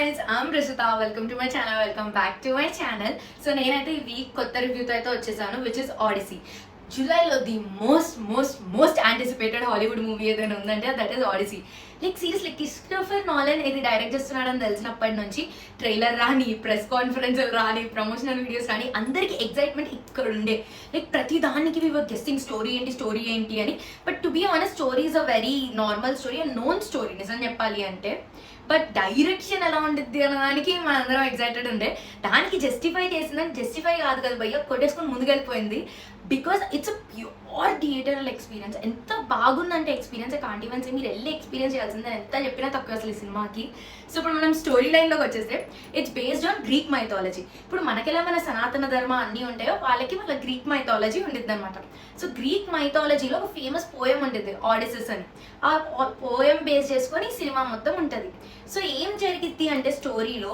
guys, I'm Rishita. Welcome to my channel. Welcome back to my channel. So నేనైతే ఈ week కొత్త రివ్యూతో అయితే వచ్చేసాను, విచ్ ఇస్ ఆడిసీ. జూలైలో the most anticipated Hollywood movie ఏదైనా ఉందంటే that is Odyssey. Like seriously Christopher Nolan ఇది డైరెక్ట్ చేస్తున్నాడని తెలిసినప్పటి నుంచి ట్రైలర్ రాని, ప్రెస్ కాన్ఫరెన్స్లు రాని, ప్రమోషనల్ వీడియోస్ రాని అందరికి ఎక్సైట్మెంట్ ఇక్కడ ఉండే. లైక్ ప్రతి దానికి వీ వర్ గెస్టింగ్ స్టోరీ ఏంటి అని. But to be honest story is a very normal story and known story నిజం చెప్పాలి అంటే. బట్ డైరెక్షన్ ఎలా ఉండిద్ది అనడానికి మనందరం ఎక్సైటెడ్ ఉండే. దానికి జస్టిఫై చేసిందని జస్టిఫై కాదు కదా భయ్య, కొట్టేసుకొని ముందుకెళ్ళిపోయింది. Because it's a pure theatrical experience. ఎంత బాగుందంటే ఎక్స్పీరియన్స్ కాంట్ ఈవెన్ సే, మీరు వెళ్ళి ఎక్స్పీరియన్స్ చేయాల్సిందని ఎంత చెప్పినా తక్కువ అసలు ఈ సినిమాకి. సో ఇప్పుడు మనం స్టోరీ లైన్లోకి వచ్చేస్తే it's based on Greek mythology. ఇప్పుడు మనకెలా మన సనాతన ధర్మ అన్నీ ఉంటాయో వాళ్ళకి వాళ్ళ గ్రీక్ మైథాలజీ ఉండిద్ది అనమాట. సో గ్రీక్ మైథాలజీలో ఒక ఫేమస్ పోయం ఉంటుంది ఆడిసెస్ అని. ఆ పోయం బేస్ చేసుకొని సినిమా మొత్తం ఉంటుంది. సో ఏం జరిగిద్ది అంటే స్టోరీలో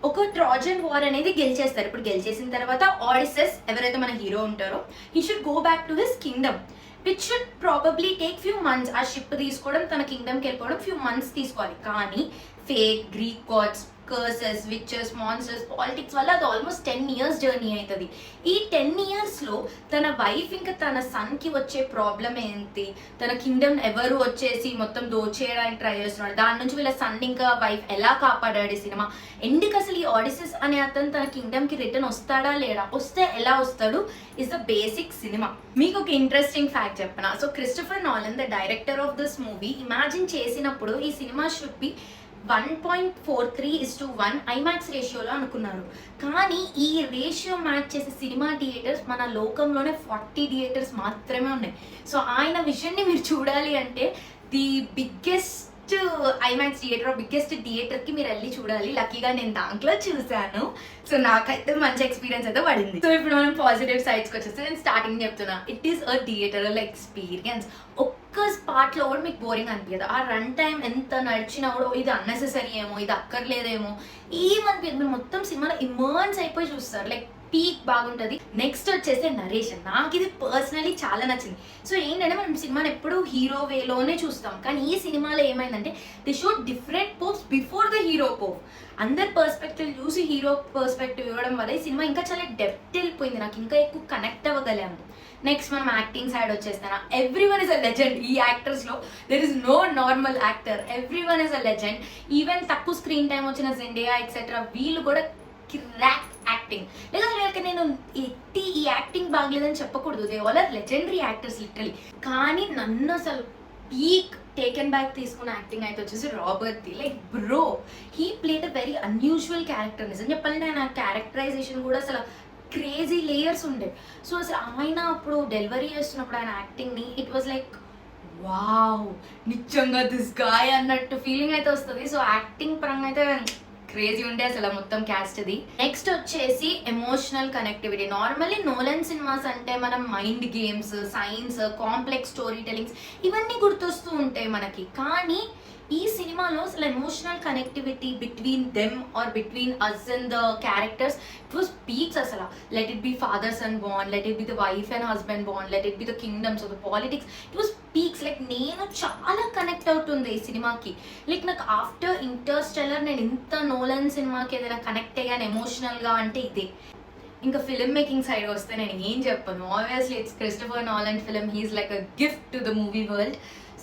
ఒక ట్రాజన్ వార్ అనేది గెలిచేస్తారు. ఇప్పుడు గెలిచేసిన తర్వాత ఆడిసెస్ ఎవరైతే మన హీరో ఉంటారో he should go back to his kingdom which should probably take few months. ఆ షిప్ తీసుకోవడం, తన కింగ్డమ్కి వెళ్ళిపోవడం ఫ్యూ మంత్స్ తీసుకోవాలి. కానీ fake Greek gods, curses, witches, monsters, politics వల్ల అది ఆల్మోస్ట్ 10 years జర్నీ అవుతుంది. ఈ 10 yearsలో తన వైఫ్ ఇంకా తన సన్కి వచ్చే ప్రాబ్లం ఏంటి, తన కింగ్డమ్ ఎవరు వచ్చేసి మొత్తం దోచేయడానికి ట్రై చేస్తున్నాడు, దాని నుంచి వీళ్ళ సన్ ఇంకా వైఫ్ ఎలా కాపాడాడు ఈ సినిమా. ఎందుకు అసలు ఈ ఆడిసెస్ అనే అతను తన కింగ్డమ్కి రిటర్న్ వస్తాడా లేడా, వస్తే ఎలా వస్తాడు ఇస్ ద బేసిక్ సినిమా. మీకు ఒక ఇంట్రెస్టింగ్ ఫ్యాక్ట్ చెప్పనా. So Christopher నాలన్ the director of this movie imagine చేసినప్పుడు ఈ సినిమా షుడ్ బి 1.43:1 ఐమాక్స్ రేషియోలో అనుకున్నారు. కానీ ఈ రేషియో మ్యాచ్ చేసే సినిమా థియేటర్స్ మన లోకంలోనే 40 థియేటర్స్ మాత్రమే ఉన్నాయి. సో ఆయన విజన్ని మీరు చూడాలి అంటే the biggest IMAX theatre, biggest థియేటర్కి మీరు వెళ్ళి చూడాలి. లక్కీగా నేను దాంట్లో చూశాను. సో నాకైతే మంచి ఎక్స్పీరియన్స్ అయితే పడింది. సో ఇప్పుడు మనం పాజిటివ్ సైడ్స్కి వచ్చేస్తే నేను స్టార్టింగ్ చెప్తున్నా, ఇట్ ఈస్ అ థియేటరల్ ఎక్స్పీరియన్స్. ఒక్క స్పాట్లో కూడా మీకు బోరింగ్ అనిపించదు. ఆ రన్ టైం ఎంత నడిచినా కూడా ఇది అన్నెసెసరీ ఏమో, ఇది అక్కర్లేదేమో ఏమనిపించదు. మీరు మొత్తం సినిమాలో ఇమర్స్ అయిపోయి చూస్తారు. లైక్ పీక్ బాగుంటుంది. నెక్స్ట్ వచ్చేసి నరేషన్. నాకు ఇది పర్సనలీ చాలా నచ్చింది. సో ఏంటంటే మనం సినిమాని ఎప్పుడు హీరో వేలోనే చూస్తాం, కానీ ఈ సినిమాలో ఏమైందంటే the show different Pope's before the hero Pope. అందరి పర్స్పెక్టివ్ చూసి హీరో పర్స్పెక్టివ్ ఇవ్వడం వల్ల ఈ సినిమా ఇంకా చాలా డెప్త్ వెళ్ళిపోయింది. నాకు ఇంకా ఎక్కువ కనెక్ట్ అవ్వగలాము. నెక్స్ట్ మనం యాక్టింగ్ సైడ్ వచ్చేస్తానా, ఎవ్రీవన్ ఇస్ అ లెజెండ్. ఈ యాక్టర్స్లో there is no normal actor, everyone is a legend. Even తక్కువ స్క్రీన్ టైం వచ్చిన జెండియా ఎక్సెట్రా వీళ్ళు కూడా క్రాక్ యాక్టింగ్. లేదా నేను ఈ యాక్టింగ్ బాగలేదని చెప్పకూడదు, they all are legendary actors literally. కానీ నన్ను అసలు పీక్ టేకెన్ బ్యాక్ తీసుకున్న యాక్టింగ్ అయితే వచ్చేసి Robert. Like bro, he played a very unusual character. నిజం చెప్పాలంటే ఆయన క్యారెక్టరైజేషన్ కూడా అసలు క్రేజీ లేయర్స్ ఉండే. సో అసలు ఆయన అప్పుడు డెలివరీ చేస్తున్నప్పుడు ఆయన యాక్టింగ్ని ఇట్ వాజ్ లైక్ వావ్, నిజంగా దిస్ గాయ్ అన్నట్టు ఫీలింగ్ అయితే వస్తుంది. సో యాక్టింగ్ పరంగా అయితే క్రేజీ ఉండే అసలు మొత్తం క్యాస్ట్ అది. నెక్స్ట్ వచ్చేసి emotional connectivity. Normally Nolan cinemas అంటే మనం mind games, science, complex story tellings ఇవన్నీ గుర్తొస్తూ ఉంటాయి మనకి. కానీ ఈ సినిమాలో అసలు emotional connectivity between them or between us and the characters it was peaks అసలు. Let it be father son bond, let it be the wife and husband bond, let it be the kingdoms of the politics, it was peaks. Like నేను చాలా connect అవుతుంది ఈ సినిమాకి. Like నాకు after Interstellar నేను ఇంత Nolan సినిమాకి ఏదైనా కనెక్ట్ అయ్యాను ఎమోషనల్గా అంటే ఇదే. ఇంకా ఫిల్మ్ మేకింగ్ సైడ్ వస్తే నేను ఏం చెప్పను. Obviously it's Christopher Nolan film, he is like a gift to the movie world.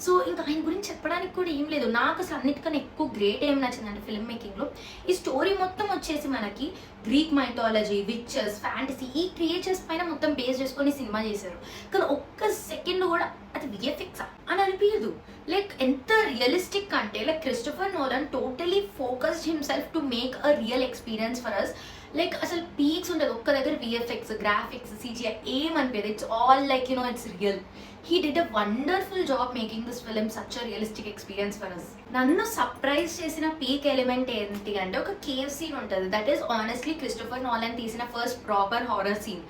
So ఇంకా ఆయన గురించి చెప్పడానికి కూడా ఏం లేదు. నాకు అసలు అన్నిటికన్నా ఎక్కువ గ్రేట్ ఏం నచ్చిందంటే ఫిల్మ్ మేకింగ్లో ఈ స్టోరీ మొత్తం వచ్చేసి మనకి గ్రీక్ మైథాలజీ, విచెస్, ఫ్యాంటసీ ఈ క్రియేచర్స్ పైన మొత్తం బేస్ చేసుకొని సినిమా చేశారు. కానీ ఒక్క సెకండ్ కూడా అది విఎఫ్ఎక్స్ అని అనిపించదు. లైక్ ఎంత రియలిస్టిక్ అంటే like Christopher Nolan totally focused himself to make a real experience for us. Like అసలు పీక్స్ ఉంటుంది ఒక్క దగ్గర. విఎఫ్ఎక్స్, గ్రాఫిక్స్, సిజిఐ ఏమనిపించదు. It's all like it's real. He did a wonderful job making this film such a realistic experience for us. నన్ను surprise చేసిన peak element ఏంటి అంటే ఒక కేవ్ సీన్ ఉంటుంది. That is honestly Christopher Nolan తీసిన first proper horror scene.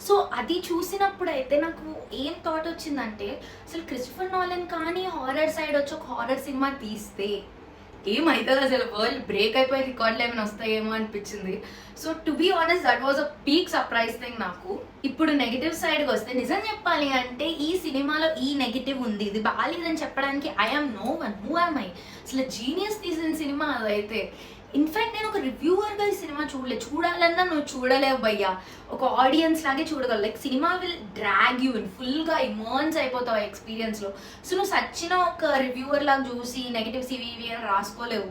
So అది చూసినప్పుడు అయితే నాకు ఏం థాట్ వచ్చిందంటే అసలు క్రిస్టోఫర్ నాలన్ కానీ హారర్ సైడ్ వచ్చి ఒక హారర్ సినిమా తీస్తే ఏమవుతుంది అసలు, వరల్డ్ బ్రేక్ అయిపోయి రికార్డులు ఏమైనా వస్తాయేమో అనిపించింది. So to be honest that was a peak surprise thing నాకు. ఇప్పుడు నెగిటివ్ సైడ్కి వస్తే నిజం చెప్పాలి అంటే ఈ సినిమాలో ఈ నెగిటివ్ ఉంది, ఇది బాగాలేదని చెప్పడానికి I am no one. Who am I? అసలు జీనియస్ తీసిన సినిమా అదైతే. ఇన్ఫాక్ట్ నేను ఒక రివ్యూవర్గా ఈ సినిమా చూడాలన్నా నువ్వు చూడలేవు భయ్యా, ఒక ఆడియన్స్ లాగే చూడగలవు. Like cinema will drag you in, ఫుల్గా ఇమర్న్స్ అయిపోతావు ఆ ఎక్స్పీరియన్స్లో. సో నువ్వు సచ్చిన ఒక రివ్యూవర్ లాగా చూసి నెగిటివ్స్ ఇవి అని రాసుకోలేవు.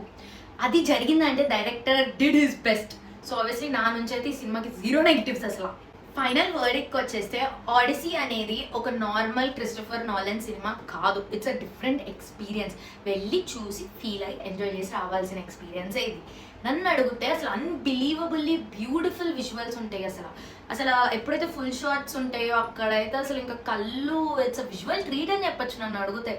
అది జరిగిందంటే director did his best. So obviously నా నుంచి అయితే ఈ సినిమాకి 0 నెగిటివ్స్ అసలు. ఫైనల్ వర్డిక్కి వచ్చేస్తే ఆడిసీ అనేది ఒక నార్మల్ క్రిస్టోఫర్ నాలన్ సినిమా కాదు. It's a different experience. వెళ్ళి చూసి ఫీల్ అయ్యి ఎంజాయ్ చేసి రావాల్సిన ఎక్స్పీరియన్సే ఇది. నన్ను అడిగితే అసలు అన్బిలీవబుల్లీ బ్యూటిఫుల్ విజువల్స్ ఉంటాయి. అసలు ఎప్పుడైతే ఫుల్ షాట్స్ ఉంటాయో అక్కడైతే అసలు ఇంకా కళ్ళు, ఇట్స్ అ విజువల్ ట్రీట్ అని చెప్పొచ్చు నన్ను అడిగితే.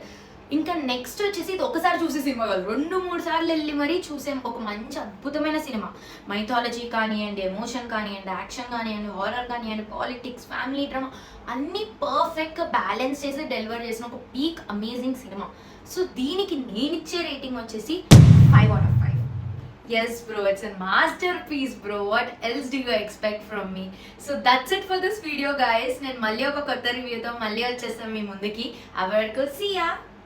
ఇంకా నెక్స్ట్ వచ్చేసి ఇది ఒకసారి చూసే సినిమా కాదు, 2-3 సార్లు వెళ్ళి మరీ చూసే ఒక మంచి అద్భుతమైన సినిమా. మైథాలజీ కానివ్వండి, ఎమోషన్ కానివ్వండి, యాక్షన్ కానివ్వండి, హారర్ కానివ్వండి, పాలిటిక్స్, ఫ్యామిలీ డ్రామా అన్నీ పర్ఫెక్ట్గా బ్యాలెన్స్ చేసి డెలివర్ చేసిన ఒక పీక్ అమేజింగ్ సినిమా. సో దీనికి నేను ఇచ్చే రేటింగ్ వచ్చేసి 5 out of 5. Yes bro, it's a masterpiece bro. What else do you expect from me? So that's it for this video guys. నేను మళ్ళీ ఒక కొత్త రివ్యూతో మళ్ళీ వచ్చేస్తాను మీ ముందుకి. అప్పటివరకు see ya.